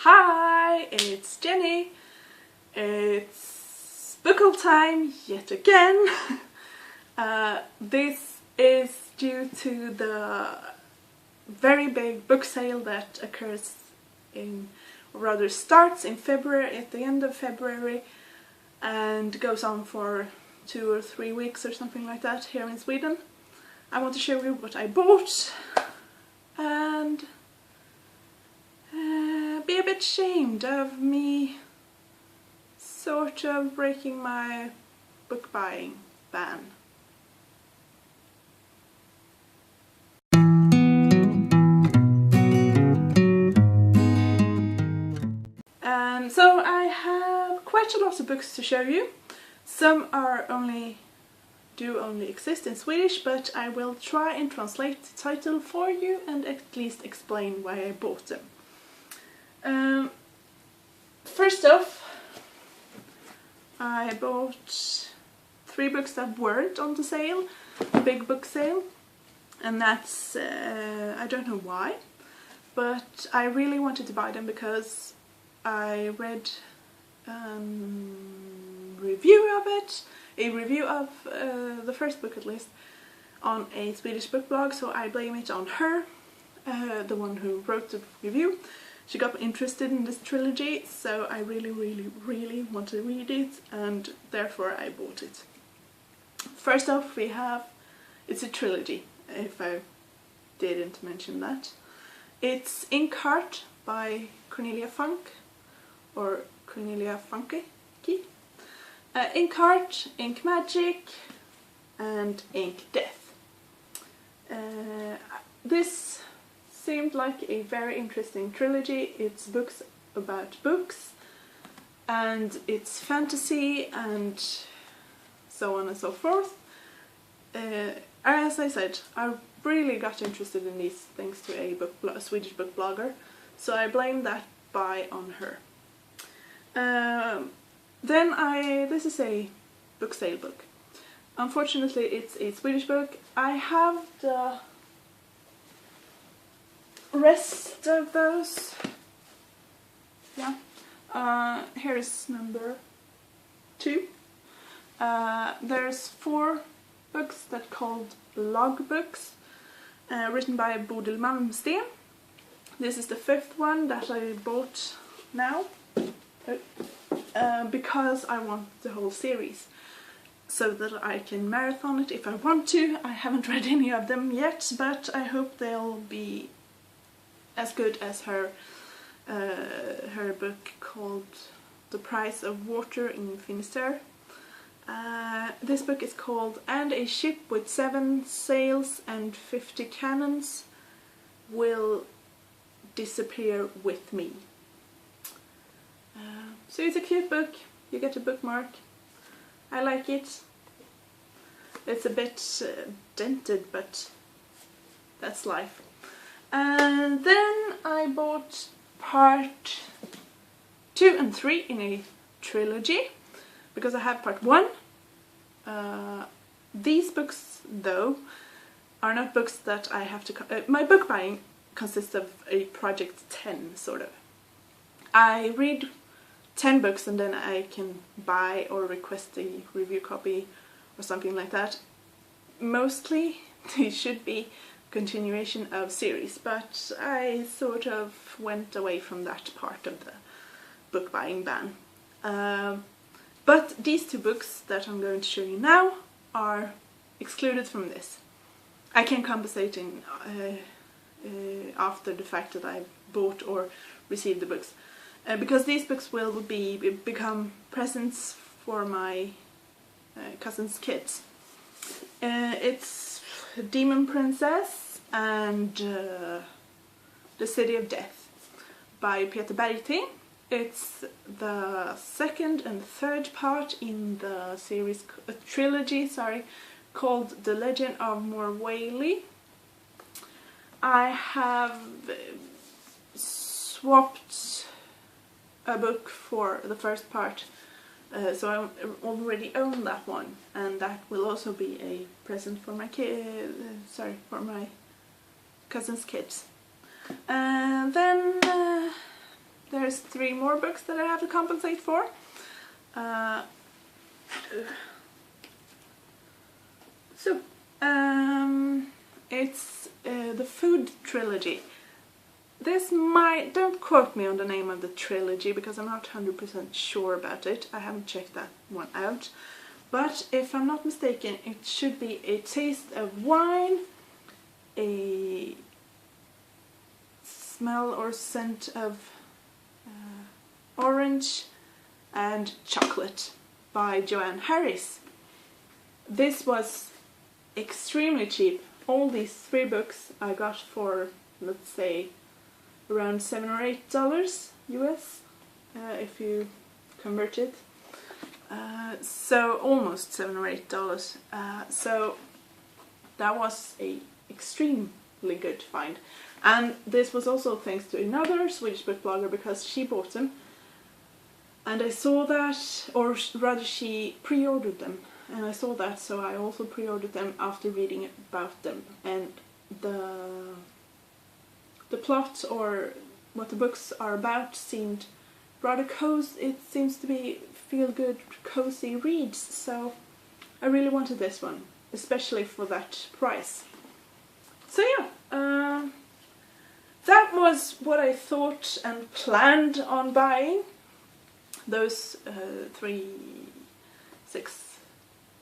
Hi, it's Jenny. It's book haul time yet again. This is due to the very big book sale that occurs or rather starts in February, at the end of February, and goes on for 2 or 3 weeks or something like that here in Sweden. I want to show you what I bought and be a bit ashamed of me sort of breaking my book buying ban. So I have quite a lot of books to show you. Some do only exist in Swedish, but I will try and translate the title for you and at least explain why I bought them. First off, I bought 3 books that weren't on the sale, a big book sale, and that's, I don't know why, but I really wanted to buy them because I read a review of the first book at least, on a Swedish book blog, so I blame it on her, the one who wrote the review. She got me interested in this trilogy, so I really want to read it, and therefore I bought it. First off, it's a trilogy, if I didn't mention that. It's Inkheart by Cornelia Funke, or Cornelia Funke. Inkheart, Ink Magic, and Ink Death. This seemed like a very interesting trilogy. It's books about books, and it's fantasy, and so on and so forth. As I said, I really got interested in these thanks to a Swedish book blogger, so I blame that buy on her. This is a book sale book. Unfortunately, it's a Swedish book. I have the rest of those. Yeah. Here's number 2. There's 4 books that are called log books, written by Bodil Malmsten. This is the 5th one that I bought now, because I want the whole series, so that I can marathon it if I want to. I haven't read any of them yet, but I hope they'll be as good as her book called The Price of Water in Finisterre. This book is called And a Ship with 7 Sails and 50 Cannons Will Disappear with Me. So it's a cute book. You get a bookmark. I like it. It's a bit dented, but that's life. And then I bought part 2 and 3 in a trilogy, because I have part 1. These books, though, are not books that I have to... my book buying consists of a project 10, sort of. I read 10 books and then I can buy or request a review copy or something like that. Mostly they should be continuation of series, but I sort of went away from that part of the book buying ban. But these 2 books that I'm going to show you now are excluded from this. I can compensate after the fact that I bought or received the books, because these books will become presents for my cousin's kids. It's Demon Princess and The City of Death by Peter Bergtin. It's the 2nd and 3rd part in the series, trilogy, called The Legend of Morwali. I have swapped a book for the first part, so I already own that one, and that will also be a present for my for my cousin's kids. Then there's 3 more books that I have to compensate for. It's the Food Trilogy. Don't quote me on the name of the trilogy because I'm not 100% sure about it. I haven't checked that one out. But if I'm not mistaken, it should be A Taste of Wine, A Smell or Scent of Orange, and Chocolate by Joanne Harris. This was extremely cheap. All these 3 books I got for, let's say, around $7 or $8 US, if you convert it. So almost $7 or $8. So that was a extrememly good find. And this was also thanks to another Swedish book blogger because she bought them. And I saw that, or rather she pre-ordered them. And I saw that, so I also pre-ordered them after reading about them. And the plot or what the books are about seemed rather cozy. It seems to be feel-good, cozy reads. So I really wanted this one, especially for that price. So yeah, that was what I thought and planned on buying. Those 3, 6,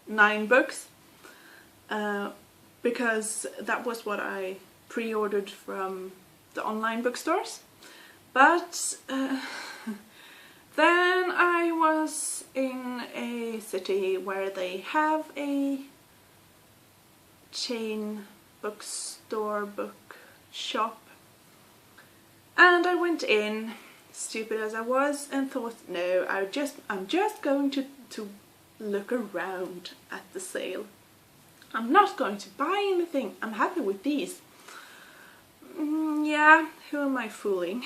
9 books, because that was what I pre-ordered from the online bookstores. But then I was in a city where they have a chain bookstore, bookshop, and I went in, stupid as I was, and thought, no, I'm just going to look around at the sale. I'm not going to buy anything. I'm happy with these. Yeah, who am I fooling?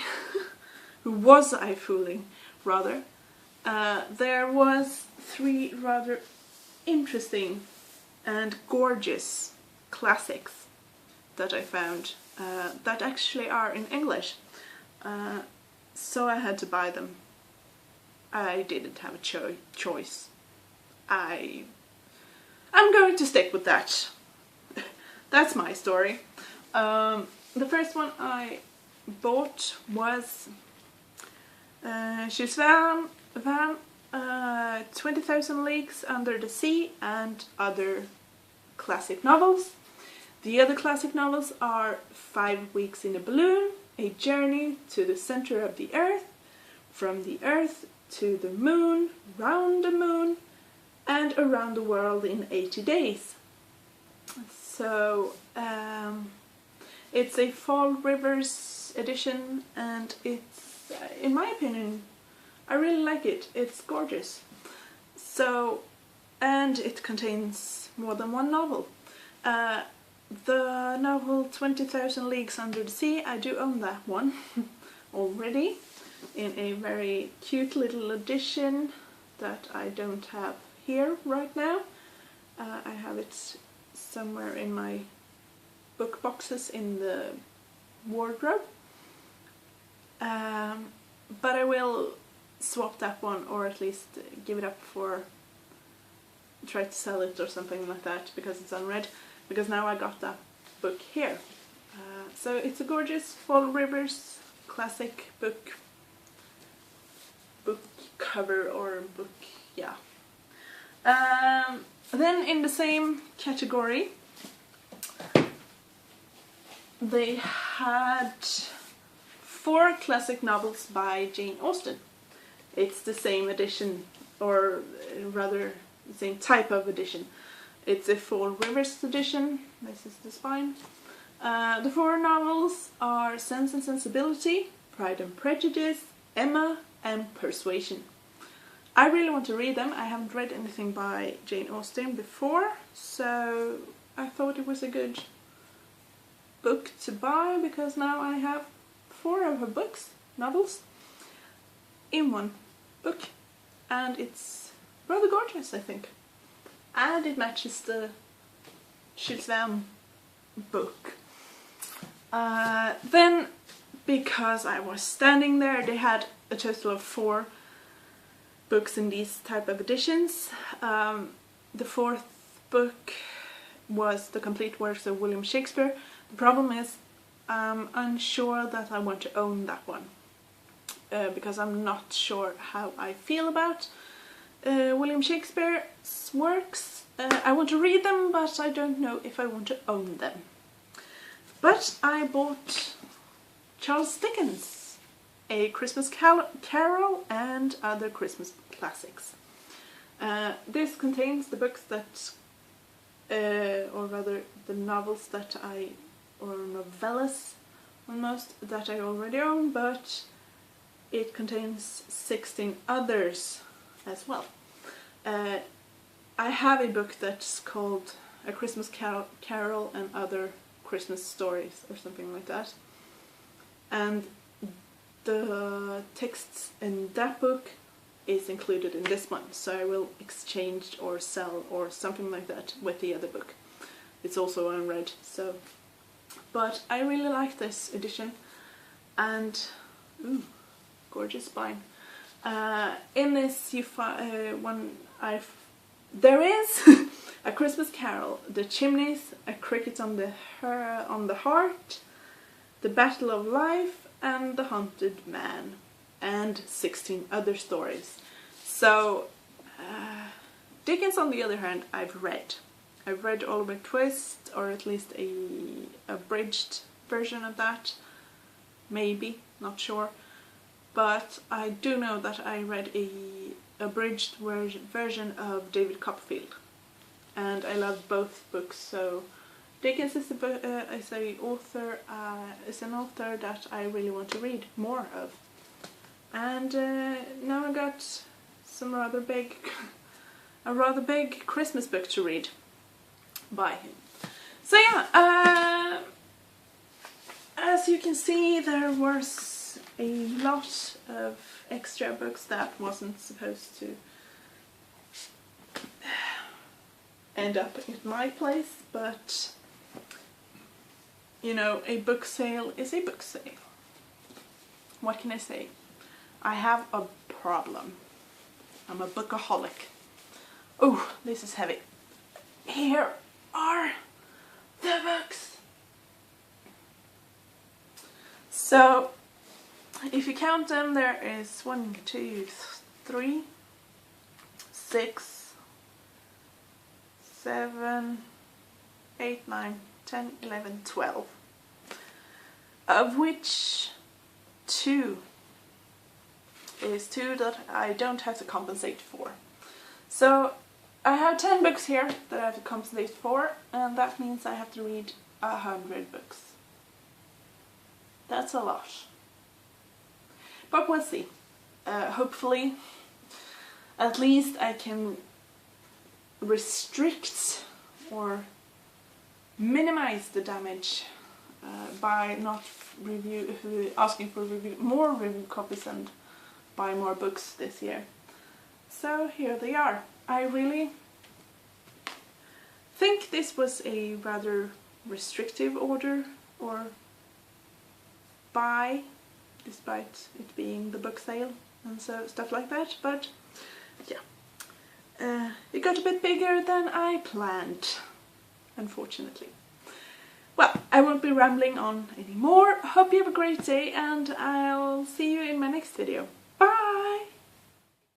Who was I fooling, rather? There was 3 rather interesting and gorgeous classics that I found that actually are in English. So I had to buy them. I didn't have a choice. I'm going to stick with that. That's my story. The first one I bought was Jules Verne, 20,000 Leagues Under the Sea and Other Classic Novels. The other classic novels are 5 Weeks in a Balloon, A Journey to the Center of the Earth, From the Earth to the Moon, Round the Moon, and Around the World in 80 Days. So it's a Fall Rivers edition, and it's, in my opinion, I really like it. It's gorgeous. So, and it contains more than 1 novel. The novel 20,000 Leagues Under the Sea, I do own that one already, in a very cute little edition that I don't have here right now. I have it somewhere in my book boxes in the wardrobe. But I will swap that one, or at least give it up for, try to sell it or something like that, because it's unread, because now I got that book here. So it's a gorgeous Fall Rivers classic book cover, or book, yeah. Then in the same category they had 4 classic novels by Jane Austen. It's the same edition, or rather the same type of edition. It's a Fall Rivers edition. This is the spine. The 4 novels are Sense and Sensibility, Pride and Prejudice, Emma, and Persuasion. I really want to read them. I haven't read anything by Jane Austen before, so I thought it was a good book to buy, because now I have 4 of her novels, in one book, and it's rather gorgeous, I think. And it matches the Jules Verne book. Then, because I was standing there, they had a total of 4 books in these type of editions. The 4th book was The Complete Works of William Shakespeare. The problem is I'm unsure that I want to own that one, because I'm not sure how I feel about William Shakespeare's works. I want to read them, but I don't know if I want to own them. But I bought Charles Dickens, A Christmas Carol and Other Christmas Classics. This contains the books that, or rather the novels that or novellas almost, that I already own, but it contains 16 others as well. I have a book that's called A Christmas Carol and Other Christmas Stories, or something like that. And the texts in that book is included in this one, so I will exchange or sell or something like that with the other book. It's also unread, so. But I really like this edition, and ooh, gorgeous spine. In this you find there is A Christmas Carol, The Chimneys, A Cricket on the Heart, The Battle of Life, and The Haunted Man, and 16 other stories. So Dickens, on the other hand, I've read. I've read Oliver Twist, or at least a abridged version of that. Maybe, not sure. But I do know that I read a abridged version of David Copperfield. And I love both books, so Dickens is an author that I really want to read more of. And now I got some a rather big Christmas book to read by him. So yeah, as you can see, there was a lot of extra books that wasn't supposed to end up at my place, but you know, a book sale is a book sale. What can I say? I have a problem. I'm a bookaholic. Oh, this is heavy. Here are the books. So, if you count them, there is 1, 2, 3, 6, 7, 8, 9, 10, 11, 12. Of which 2 is 2 that I don't have to compensate for. So I have 10 books here that I have to compensate for, and that means I have to read 100 books. That's a lot. But we'll see. Hopefully, at least I can restrict or minimize the damage by not asking for more review copies and buy more books this year. So here they are. I really think this was a rather restrictive order or buy, despite it being the book sale and so stuff like that, but yeah, it got a bit bigger than I planned, unfortunately. Well, I won't be rambling on anymore. Hope you have a great day, and I'll see you in my next video.